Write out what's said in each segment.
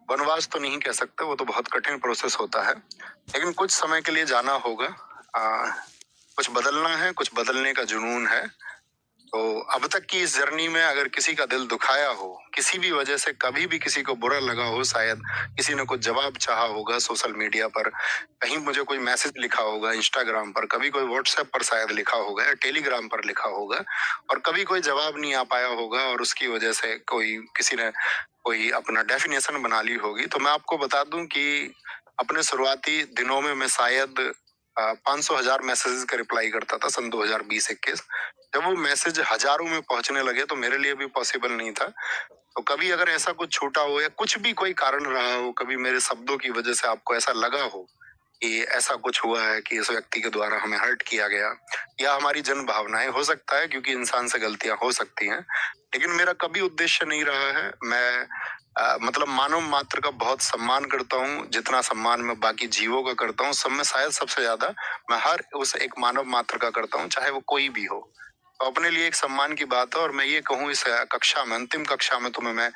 वनवास तो नहीं कह सकते, वो तो बहुत कठिन प्रोसेस होता है, लेकिन कुछ समय के लिए जाना होगा। कुछ बदलना है, कुछ बदलने का जुनून है। तो अब तक की इस जर्नी में अगर किसी का दिल दुखाया हो, किसी भी वजह से कभी भी किसी को बुरा लगा हो, शायद किसी ने कुछ जवाब चाहा होगा सोशल मीडिया पर, कहीं मुझे कोई मैसेज लिखा होगा इंस्टाग्राम पर, कभी कोई व्हाट्सएप पर शायद लिखा होगा या टेलीग्राम पर लिखा होगा, और कभी कोई जवाब नहीं आ पाया होगा और उसकी वजह से कोई किसी ने कोई अपना डेफिनेशन बना ली होगी, तो मैं आपको बता दूं कि अपने शुरुआती दिनों में मैं शायद 500,000 मैसेजेस का रिप्लाई करता था सन 2020-21। जब वो मैसेज हजारों में पहुंचने लगे तो मेरे लिए भी पॉसिबल नहीं था। तो कभी अगर ऐसा कुछ छूटा हो या कुछ भी कोई कारण रहा हो, कभी मेरे शब्दों की वजह से आपको ऐसा लगा हो कि ऐसा कुछ हुआ है कि इस व्यक्ति के द्वारा हमें हर्ट किया गया, या हमारी जन भावनाएं, हो सकता है क्योंकि इंसान से गलतियां हो सकती हैं, लेकिन मेरा कभी उद्देश्य नहीं रहा है। मैं मतलब मानव मात्र का बहुत सम्मान करता हूँ, जितना सम्मान मैं बाकी जीवों का करता हूँ, सब में शायद सबसे ज्यादा मैं हर उस एक मानव मात्र का करता हूँ, चाहे वो कोई भी हो। तो अपने लिए एक सम्मान की बात है। और मैं ये कहूँ, इस कक्षा में, अंतिम कक्षा में तुम्हें मैं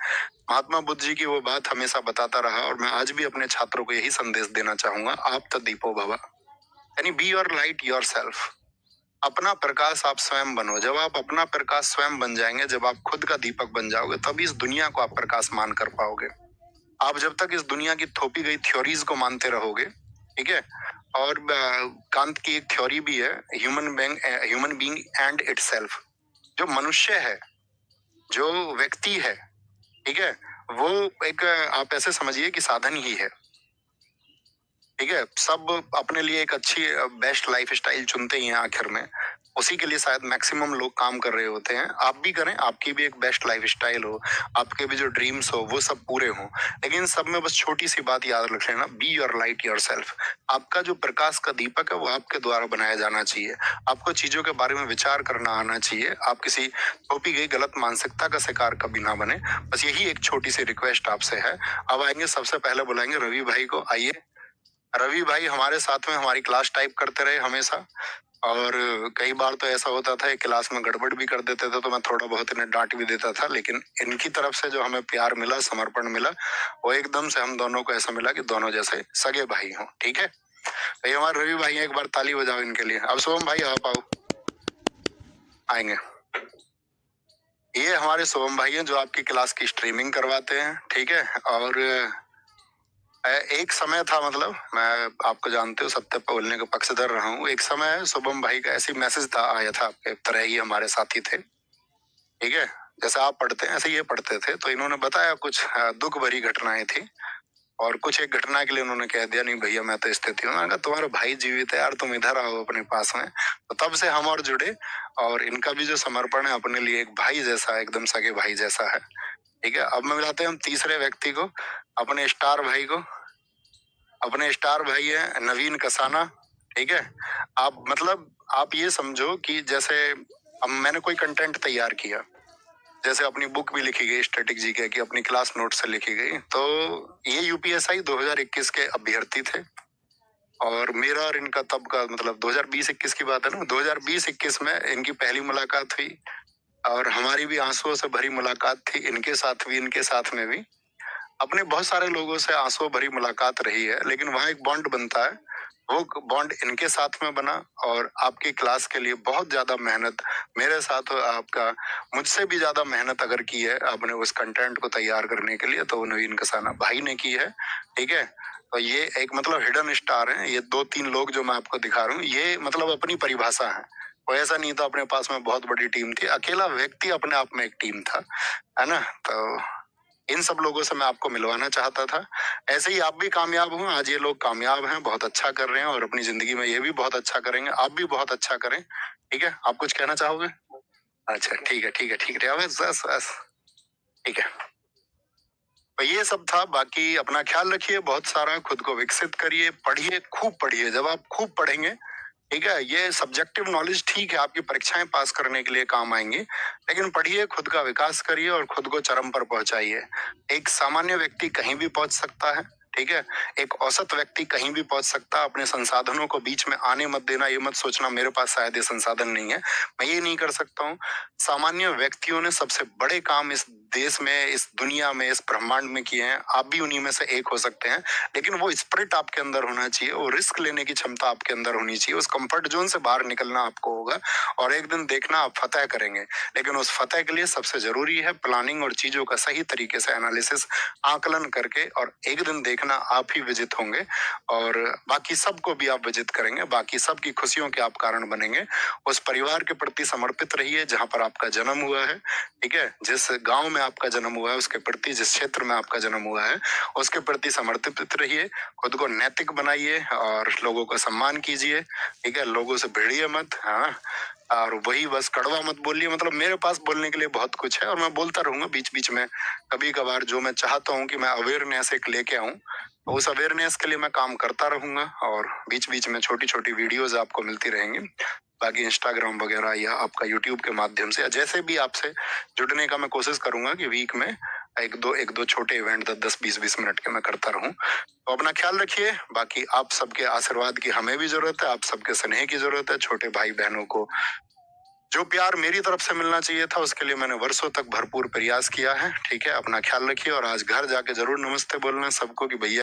महात्मा बुद्ध जी की वो बात हमेशा बताता रहा, और मैं आज भी अपने छात्रों को यही संदेश देना चाहूंगा, आप तो दीपो भव, यानी be your light your self. अपना प्रकाश आप स्वयं बनो। जब आप अपना प्रकाश स्वयं बन जाएंगे, जब आप खुद का दीपक बन जाओगे, तभी इस दुनिया को आप प्रकाश मान कर पाओगे। आप जब तक इस दुनिया की थोपी गई थ्योरीज को मानते रहोगे, ठीक है, और कांत की एक थ्योरी भी है, ह्यूमन बीइंग एंड इटसेल्फ, जो मनुष्य है, जो व्यक्ति है, ठीक है, वो एक आप ऐसे समझिए कि साधन ही है। ठीक है, सब अपने लिए एक अच्छी बेस्ट लाइफ स्टाइल चुनते ही हैं आखिर में, उसी के लिए शायद मैक्सिमम लोग काम कर रहे होते हैं। आप भी करें, आपकी भी एक बेस्ट लाइफ स्टाइल हो, आपके भी जो ड्रीम्स हो वो सब पूरे हों, लेकिन सब में बस छोटी सी बात याद रख लेना, be your light your self. आपका जो प्रकाश का दीपक है वो आपके द्वारा बनाया जाना चाहिए। आपको चीजों के बारे में विचार करना आना चाहिए। आप किसी थोपी गई गलत मानसिकता का शिकार कभी ना बने। बस यही एक छोटी सी रिक्वेस्ट आपसे है। अब आएंगे, सबसे पहले बुलाएंगे रवि भाई को। आइए रवि भाई, हमारे साथ में हमारी क्लास टाइप करते रहे हमेशा, और कई बार तो ऐसा होता था क्लास में गड़बड़ भी कर देते थे, तो मैं थोड़ा बहुत इन्हें डांट भी देता था, लेकिन इनकी तरफ से जो हमें प्यार मिला, समर्पण मिला, वो एकदम से हम दोनों को ऐसा मिला कि दोनों जैसे सगे भाई हों। ठीक है, तो ये हमारे रवि भाई हैं, एक बार ताली बजाओ इनके लिए। अब शुभम भाई आप आओ, आएंगे। ये हमारे शुभम भाई हैं जो आपकी क्लास की स्ट्रीमिंग करवाते हैं। ठीक है, और एक समय था, मतलब मैं आपको जानते हो सत्य बोलने का पक्षधर रहा हूँ। एक समय शुभम भाई का ऐसी मैसेज था, आया था, आपके तरह ही हमारे साथी थे। ठीक है, जैसे आप पढ़ते हैं ऐसे ये पढ़ते थे, तो इन्होंने बताया कुछ दुख भरी घटनाएं थी, और कुछ एक घटना के लिए उन्होंने कह दिया, नहीं भैया मैं तो स्थिति हूँ। मैंने कहा तुम्हारा भाई जीवित है यार, तुम इधर आओ अपने पास में। तो तब से हम और जुड़े, और इनका भी जो समर्पण है अपने लिए एक भाई जैसा है, एकदम सगे भाई जैसा है। ठीक है, अब मैं मिलाते हैं हम तीसरे व्यक्ति को, अपने स्टार भाई को। अपने स्टार भाई है नवीन कसाना। ठीक है, आप मतलब आप ये समझो कि जैसे अब मैंने कोई कंटेंट तैयार किया, जैसे अपनी बुक भी लिखी गई स्टैटिक जीके की, अपनी क्लास नोट से लिखी गई, तो ये यूपीएसआई 2021 के अभ्यर्थी थे, और मेरा और इनका तब का मतलब 2020-21 की बात है ना, 2020-21 में इनकी पहली मुलाकात हुई, और हमारी भी आंसुओं से भरी मुलाकात थी, इनके साथ भी इनके साथ में भी। अपने बहुत सारे लोगों से आंसू भरी मुलाकात रही है, लेकिन वहाँ एक बॉन्ड बनता है, वो बॉन्ड इनके साथ में बना, और आपकी क्लास के लिए बहुत ज्यादा मेहनत मेरे साथ आपका मुझसे भी ज्यादा मेहनत अगर की है आपने उस कंटेंट को तैयार करने के लिए, तो वो नवीन कसाना भाई ने की है। ठीक है, तो ये एक मतलब हिडन स्टार है, ये 2-3 लोग जो मैं आपको दिखा रहा हूँ, ये मतलब अपनी परिभाषा है। वो ऐसा नहीं था अपने पास में बहुत बड़ी टीम थी, अकेला व्यक्ति अपने आप में एक टीम था, है ना। तो इन सब लोगों से मैं आपको मिलवाना चाहता था। ऐसे ही आप भी कामयाब हुए, आज ये लोग कामयाब हैं, बहुत अच्छा कर रहे हैं, और अपनी जिंदगी में ये भी बहुत अच्छा करेंगे। आप भी बहुत अच्छा करें। ठीक है, आप कुछ कहना चाहोगे? अच्छा ठीक है, ठीक है, ठीक है, बस बस बस, ठीक है। तो ये सब था, बाकी अपना ख्याल रखिए, बहुत सारा खुद को विकसित करिए, पढ़िए, खूब पढ़िए। जब आप खूब पढ़ेंगे, ठीक है, ये सब्जेक्टिव नॉलेज ठीक है आपकी परीक्षाएं पास करने के लिए काम आएंगी, लेकिन पढ़िए, खुद का विकास करिए और खुद को चरम पर पहुंचाइए। एक सामान्य व्यक्ति कहीं भी पहुंच सकता है, ठीक है। एक औसत व्यक्ति कहीं भी पहुंच सकता है। अपने संसाधनों को बीच में आने मत देना, ये मत सोचना मेरे पास शायद ये संसाधन नहीं है, मैं ये नहीं कर सकता हूँ। सामान्य व्यक्तियों ने सबसे बड़े काम इस देश में, इस दुनिया में, इस ब्रह्मांड में किए हैं। आप भी उन्हीं में से एक हो सकते हैं, लेकिन वो स्पिरिट आपके अंदर होना चाहिए, वो रिस्क लेने की क्षमता आपके अंदर होनी चाहिए। उस कंफर्ट जोन से बाहर निकलना आपको होगा और एक दिन देखना आप फतह करेंगे। लेकिन उस फतह के लिए सबसे जरूरी है प्लानिंग और चीजों का सही तरीके से एनालिसिस, आकलन करके, और एक दिन देखना आप ही विजित होंगे और बाकी सबको भी आप विजित करेंगे, बाकी सबकी खुशियों के आप कारण बनेंगे। उस परिवार के प्रति समर्पित रहिए जहां पर आपका जन्म हुआ है, ठीक है। जिस गांव में आपका जन्म हुआ है उसके प्रति, जिस क्षेत्र में आपका जन्म हुआ है उसके प्रति समर्पित रहिए। खुद को नैतिक बनाइए और लोगों का सम्मान कीजिए, ठीक है। लोगों से भिड़िए मत, हाँ। और वही बस कड़वा मत बोलिए। मतलब मेरे पास बोलने के लिए बहुत कुछ है और मैं बोलता रहूंगा बीच बीच में। कभी कभार जो मैं चाहता हूँ कि मैं अवेयरनेस एक लेके आऊँ, तो उस अवेयरनेस के लिए मैं काम करता रहूंगा और बीच बीच में छोटी छोटी वीडियोज आपको मिलती रहेंगी। बाकी इंस्टाग्राम वगैरह या आपका यूट्यूब के माध्यम से या जैसे भी आपसे जुड़ने का मैं कोशिश करूंगा कि वीक में एक दो छोटे इवेंट 10-20 मिनट के मैं करता रहूं। तो अपना ख्याल रखिए। बाकी आप सबके आशीर्वाद की हमें भी जरूरत है, आप सबके स्नेह की जरूरत है। छोटे भाई बहनों को जो प्यार मेरी तरफ से मिलना चाहिए था उसके लिए मैंने वर्षों तक भरपूर प्रयास किया है, ठीक है। अपना ख्याल रखिए और आज घर जाके जरूर नमस्ते बोलना सबको कि भैया